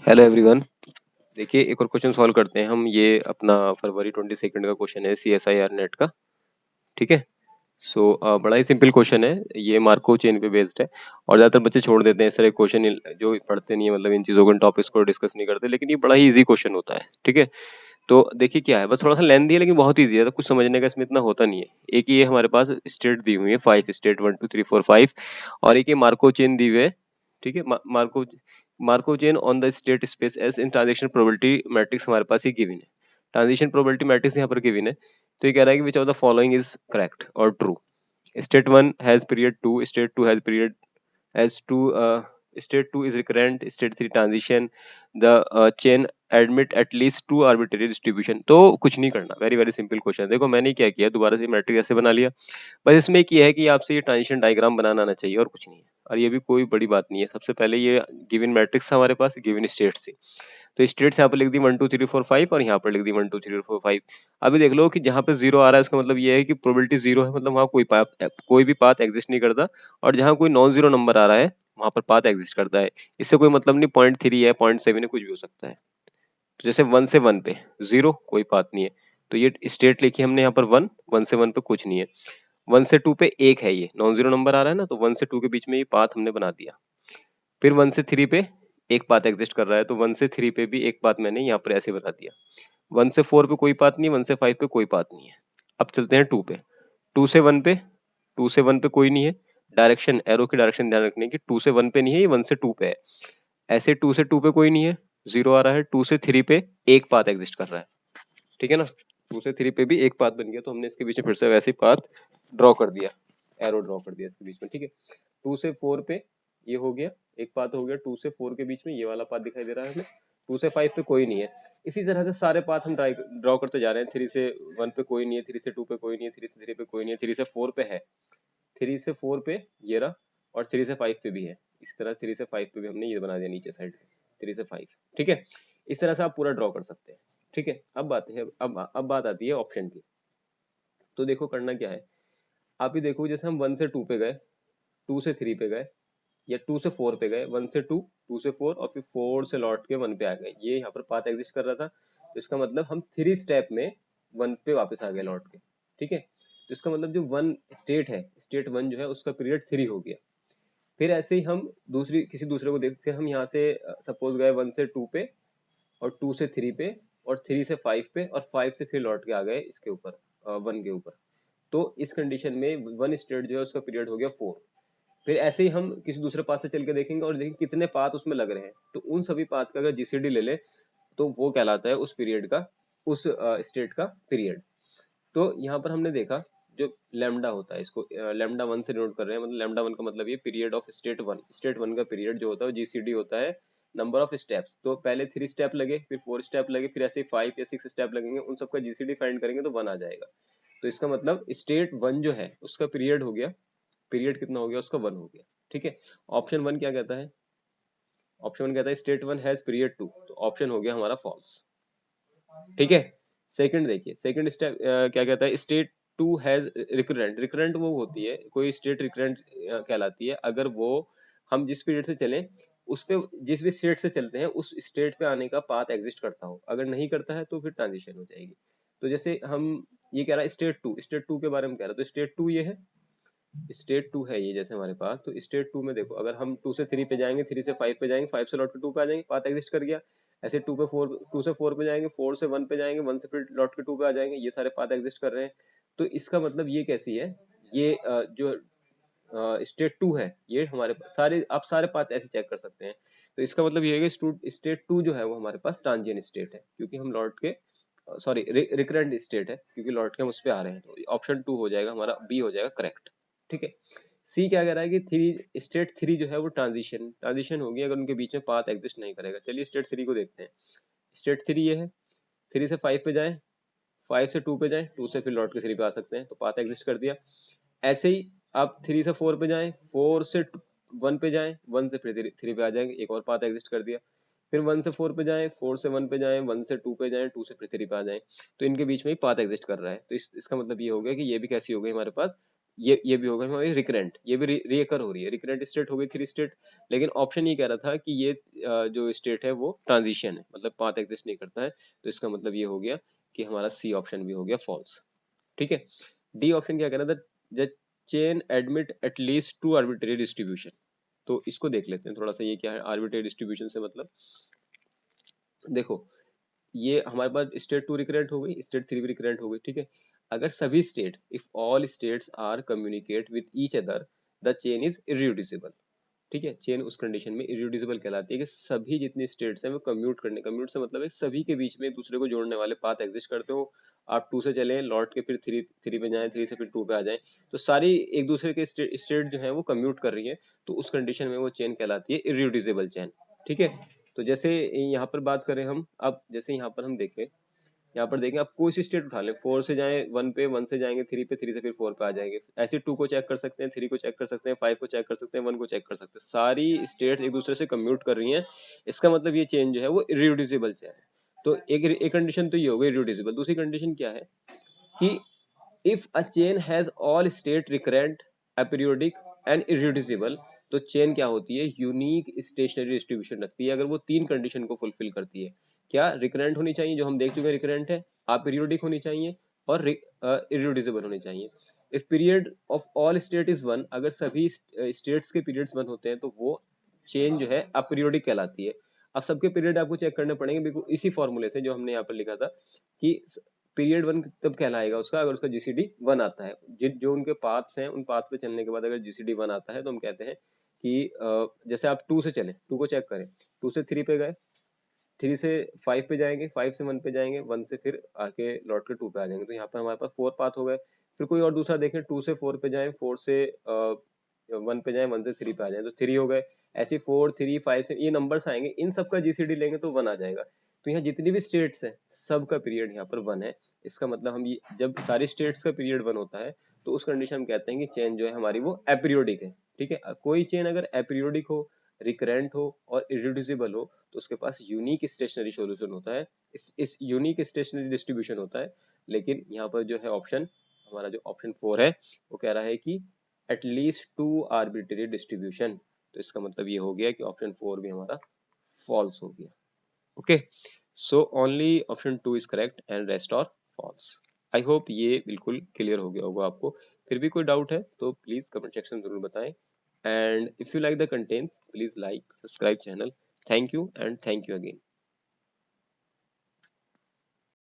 Hello everyone. देखिए एक और क्वेश्चन सॉल्व करते हैं हम। ये अपना फरवरी 22 का क्वेश्चन है CSIR नेट का। ठीक है। बड़ा ही सिंपल क्वेश्चन है, ये मार्कोव चेन पे बेस्ड है और ज़्यादातर बच्चे छोड़ देते हैं इस तरह क्वेश्चन जो पढ़ते नहीं है, मतलब इन चीज़ों को टॉपिक्स को डिस्कस नहीं करते, लेकिन ये बड़ा ही इजी क्वेश्चन होता है। ठीक है। तो देखिए क्या है, बस थोड़ा सा लेंथी है लेकिन बहुत ईजी है, तो कुछ समझने का इसमें इतना होता नहीं है। एक ये हमारे पास स्टेट दी हुई है 5 स्टेट 1 2 3 4 5, और एक ये मार्कोव चेन दी हुई है। ठीक है। Markov chain on the state space S in transaction probability matrix हमारे पास ये गिवन है। ट्रांजिशन प्रोबेबिलिटी मैट्रिक्स यहाँ पर गिवन है। तो ये कह रहा है कि which of the following is correct और true. State 1 has period 2, state 2 has period as to state 2 is recurrent, state 3 transition, the chain admit at least two arbitrary distribution। तो कुछ नहीं करना, वेरी वेरी सिंपल क्वेश्चन। देखो मैंने क्या किया, दोबारा से मैट्रिक्स ऐसे बना लिया। बस इसमें एक ये है कि आपसे ये ट्रांजिशन डायग्राम बनाना आना चाहिए और कुछ नहीं है, और ये भी कोई बड़ी बात नहीं है। सबसे पहले ये गिवन मैट्रिक्स हमारे पास, गिवन स्टेट्स थी, तो स्टेट्स यहाँ पर लिख दी 1 2 3 4 5 और यहाँ पर लिख दी 1 2 3 4 5। अभी देख लो कि जहाँ पे जीरो आ रहा है उसका मतलब ये है कि प्रोबेबिलिटी जीरो है, मतलब वहाँ कोई भी पाथ एग्जिस्ट नहीं करता, और जहाँ कोई नॉन जीरो नंबर आ रहा है वहां पर पाथ एग्जिस्ट करता है। इससे कोई मतलब नहीं 0.3 है 0.7 है, कुछ भी हो सकता है। तो जैसे 1 से 1 पे जीरो, कोई पाथ नहीं है, तो ये स्टेट लिखी हमने यहाँ पर 1, 1 से 1 पे कुछ नहीं है। 1 से 2 पे एक है, ये नॉन जीरो नंबर आ रहा है ना, तो 1 से 2 के बीच में ये पाथ हमने बना दिया। फिर 1 से 3 पे एक पाथ एग्जिस्ट कर रहा है, तो 1 से 3 पे भी एक पाथ मैंने यहाँ पर ऐसे बना दिया। 1 से 4 पे कोई पाथ नहीं, 1 से 5 पे कोई पाथ नहीं है। अब चलते हैं 2 पे। 2 से 1 पे, 2 से 1 पे कोई नहीं है। डायरेक्शन, एरो की डायरेक्शन ध्यान रखने की, 2 से 1 पे नहीं है, ये 1 से 2 पे है। ऐसे 2 से 2 पे कोई नहीं है, जीरो आ रहा है। 2 से 3 पे एक पाथ एग्जिस्ट कर रहा है। ठीक है ना। 2 से 3 पे भी एक पाथ बन गया, तो हमने इसके बीच में फिर से वैसे पाथ ड्रॉ कर दिया, एरो ड्रॉ कर दिया इसके बीच में। ठीक है। 2 से 4 पे ये हो गया, एक पाथ हो गया। 2 से 4 के बीच में ये वाला पाथ दिखाई दे रहा है हमें। 2 से 5 पे कोई नहीं है। इसी तरह से सारे पाथ हम ड्रॉ करते जा रहे हैं। 3 से 1 पे कोई नहीं है, 3 से 2 पे कोई नहीं है, 3 से 3 पे कोई नहीं है, 3 से 4 पे है, 3 से 4 पे ये रहा, और 3 से 5 पे भी है। इसी तरह 3 से 5 पे भी हमने ये बना दिया नीचे साइड पे, 3 से 5। ठीक है। इस तरह से आप पूरा ड्रॉ कर सकते हैं। ठीक है। अब बात आती है ऑप्शन की। तो देखो करना क्या है, आप ही देखो, जैसे हम 1 से 2 पे गए, 2 से 3 पे गए, या 2 से 4 पे गए, 1 से 2, 2 से 4, और फिर 4 से लौट के 1 पे आ गए। ये यहाँ पर पाथ एग्जिस्ट कर रहा था, तो इसका मतलब हम 3 स्टेप में 1 पे वापस आ गए लौट के। ठीक है। तो इसका मतलब जो 1 स्टेट है, स्टेट 1 जो है उसका पीरियड 3 हो गया। फिर ऐसे ही हम किसी दूसरे को देख, फिर हम यहाँ से सपोज गए 1 से 2 पे, और 2 से 3 पे, और 3 से 5 पे, और 5 से फिर लौट के आ गए इसके ऊपर, 1 के ऊपर। तो इस कंडीशन में 1 स्टेट जो है उसका पीरियड हो गया 4। फिर ऐसे ही हम किसी दूसरे पाथ से चल के देखेंगे और देखेंगे कितने पाथ उसमें लग रहे हैं, तो उन सभी पाथ का अगर जीसीडी ले ले, तो वो कहलाता है उस पीरियड का, उस स्टेट का पीरियड। तो यहाँ पर हमने देखा, जो लैम्डा होता है, इसको लैम्डा 1 से डिनोट कर रहे हैं, मतलब लैम्डा 1 का मतलब ये पीरियड ऑफ स्टेट 1। स्टेट 1 का पीरियड जो होता है जीसीडी होता है नंबर ऑफ स्टेप्स। तो पहले 3 स्टेप लगे, फिर 4 स्टेप लगे, फिर ऐसे 5 या 6 स्टेप लगेंगे, उन सबका जीसीडी फाइंड करेंगे तो 1 आ जाएगा। तो इसका मतलब स्टेट 1 जो है उसका पीरियड हो गया, पीरियड कितना हो गया उसका 1 हो गया। ठीक है। ऑप्शन 1 क्या कहता है, ऑप्शन 1 कहता है स्टेट 1 हैज पीरियड 2, तो ऑप्शन हो गया हमारा फॉल्स। ठीक है। सेकंड देखिए, सेकंड स्टेप क्या कहता है, स्टेट 2 हैज रिकरेंट। रिकरेंट वो होती है, कोई स्टेट रिकरेंट कहलाती है अगर वो, हम जिस पीरियड से चले उस पे, जिस भी स्टेट से चलते हैं उस स्टेट पे आने का पाथ एग्जिस्ट करता हो। अगर नहीं करता है तो फिर ट्रांजिशन हो जाएगी। तो जैसे हम, ये कह रहा है स्टेट टू के बारे में कह रहा है, तो स्टेट 2 ये है, स्टेट 2 है ये जैसे हमारे पास। तो स्टेट 2 में देखो, अगर हम 2 से 3 पे जाएंगे, 3 से 5 पे जाएंगे, 5 से लौट के 2 पे आ जाएंगे, पाथ एग्जिस्ट कर गया। ऐसे 2 पे 4, 2 से 4 पे जाएंगे, 4 से 1 पे जाएंगे, 1 से फिर लौट के 2 पे आ जाएंगे, ये सारे पाथ एग्जिस्ट कर रहे हैं। तो इसका मतलब ये कैसी है, ये जो स्टेट 2 है, ये हमारे पास सारे, आप सारे पाथ ऐसे चेक कर सकते हैं। तो इसका मतलब ये है कि स्टेट 2 जो है वो हमारे पास ट्रांजिएंट स्टेट है, क्योंकि हम लौट के, सॉरी रिकरेंट स्टेट है, क्योंकि लौट के हम उस पे आ रहे हैं। तो ऑप्शन 2 हो जाएगा हमारा, बी हो जाएगा करेक्ट। ठीक है। सी क्या कह रहा है कि स्टेट 3 जो है वो ट्रांजिशन होगी अगर उनके बीच में पाथ एग्जिस्ट नहीं करेगा। चलिए स्टेट 3 को देखते हैं। स्टेट 3 ये है, 3 से 5 पे जाएं, 5 से 2 पे जाएं, 2 से फिर लौट के 3 पे आ सकते हैं, तो पाथ एग्जिस्ट कर दिया। ऐसे ही आप 3 से 4 पे जाएं, 4 से 1 पे जाएं, 1 से फिर 3 पे आ जाएंगे, एक और पाथ एग्जिस्ट कर दिया। फिर 1 से 4 पे जाएं, 4 से 1 पे जाएं, 1 से 2 पे जाएं, 2 से फिर 3 पे आ जाएं, तो इनके बीच में ही पाथ एग्जिस्ट कर रहा है। तो इसका मतलब ये हो गया कि ये भी कैसी हो गई हमारे पास, ये भी होगा हमारी रिकरेंट, ये भी रिकर हो रही है, रिकरेंट स्टेट हो गई 3 स्टेट। लेकिन ऑप्शन ये कह रहा था कि ये जो स्टेट है वो ट्रांजिशन है, मतलब पाथ एग्जिस्ट नहीं करता है, तो इसका मतलब ये हो गया कि हमारा सी ऑप्शन भी हो गया फॉल्स। ठीक है। डी ऑप्शन क्या कह रहा था, the chain admit at least to arbitrary distribution. तो इसको देख लेते हैं थोड़ा सा, ये क्या है आर्बिट्रेरी डिस्ट्रीब्यूशन से मतलब। देखो ये हमारे पास स्टेट 2 रिकरेंट हो गई, स्टेट 3 भी रिकरेंट हो गई, ठीक है। अगर सभी state, if all states are communicate with each other, the chain is irreducible. ठीक है, चेन उस कंडीशन में इरिड्यूसिबल कहलाती है कि सभी जितने स्टेट्स हैं वो कम्यूट करने, कम्यूट से मतलब है सभी के बीच में एक दूसरे को जोड़ने वाले पाथ एग्जिस्ट करते हो। आप 2 से चले लौट के फिर 3 पे जाएं, 3 से फिर 2 पे आ जाएं, तो सारी एक दूसरे के स्टेट जो है वो कम्यूट कर रही है, तो उस कंडीशन में वो चेन कहलाती है इरिड्यूसिबल चेन। ठीक है। तो जैसे यहाँ पर बात करें हम, अब जैसे यहाँ पर हम देखें, यहाँ पर देखें आप कोई सी स्टेट उठा लें, 4 से जाएं 1 पे, 1 से जाएंगे 3 पे, 3 से फिर 4 पे आ जाएंगे, ऐसे 2 को चेक कर सकते हैं, 3 को चेक कर सकते हैं, 5 को चेक कर सकते हैं, 1 को चेक कर सकते हैं, सारी स्टेट्स एक दूसरे से कम्यूट कर रही हैं। इसका मतलब ये चेन जो है वो इरिड्यूसिबल चेन है। तो एक कंडीशन तो ये हो गई इरिड्यूसिबल। दूसरी कंडीशन क्या है कि if a chain has all state recurrent, aperiodic and irreducible, तो चेन क्या होती है, यूनिक स्टेशनरी डिस्ट्रीब्यूशन रखती है अगर वो 3 कंडीशन को फुलफिल करती है। क्या, रिकरेंट होनी चाहिए जो हम देख चुके हैं रिकरेंट है, अपीरियोडिक होनी चाहिए, और इरिड्यूसिबल होनी चाहिए। If period of all state is 1, अगर सभी स्टेट्स के पीरियड्स 1 होते हैं तो वो चेन जो है अपीरियोडिक कहलाती है। अब सबके पीरियड आपको चेक करने पड़ेंगे, बिल्कुल इसी फॉर्मूले से जो हमने यहाँ पर लिखा था कि पीरियड 1 तब कहलाएगा उसका अगर उसका जीसीडी 1 आता है। जो उनके पाथ्स हैं उन पाथ पे चलने के बाद अगर जीसीडी 1 आता है तो हम कहते हैं कि जैसे आप 2 से चले, 2 को चेक करें, 2 से 3 पे गए, 3 से 5 पे जाएंगे, 5 से 1 पे जाएंगे, 1 से फिर आके लौट के 2 पे आ जाएंगे, तो यहाँ पर हमारे पास 4 पाथ हो गए। फिर कोई और दूसरा देखें, 2 से 4 पे जाएं, 4 से 1 पे जाएं, 1 से 3 पे आ जाएं, तो 3 हो गए। ऐसे 4 3 5 से ये नंबर्स आएंगे, इन सब का जीसीडी लेंगे तो 1 आ जाएगा। तो यहाँ जितनी भी स्टेट्स हैं सबका पीरियड यहाँ पर 1 है। इसका मतलब हम ये जब सारी स्टेट्स का पीरियड 1 होता है तो उस कंडीशन हम कहते हैं कि चेन जो है हमारी वो एपीरियोडिक है। ठीक है, कोई चेन अगर एपीरियोडिक हो, रिकरेंट हो और इरिड्यूसिबल हो तो उसके पास यूनिक स्टेशनरी सॉल्यूशन होता है, इस यूनिक स्टेशनरी डिस्ट्रीब्यूशन होता है। लेकिन यहाँ पर जो है ऑप्शन, हमारा जो ऑप्शन 4 है वो कह रहा है कि एटलीस्ट 2 आर्बिट्रेरी डिस्ट्रीब्यूशन, तो इसका मतलब ये हो गया कि ऑप्शन 4 भी हमारा फॉल्स हो गया। Okay, so only option 2 is correct and rest are false. I hope ये बिल्कुल क्लियर हो गया होगा आपको। फिर भी कोई डाउट है तो प्लीज कमेंट सेक्शन जरूर बताएं, and if you like the contents please like subscribe channel. Thank you and thank you again.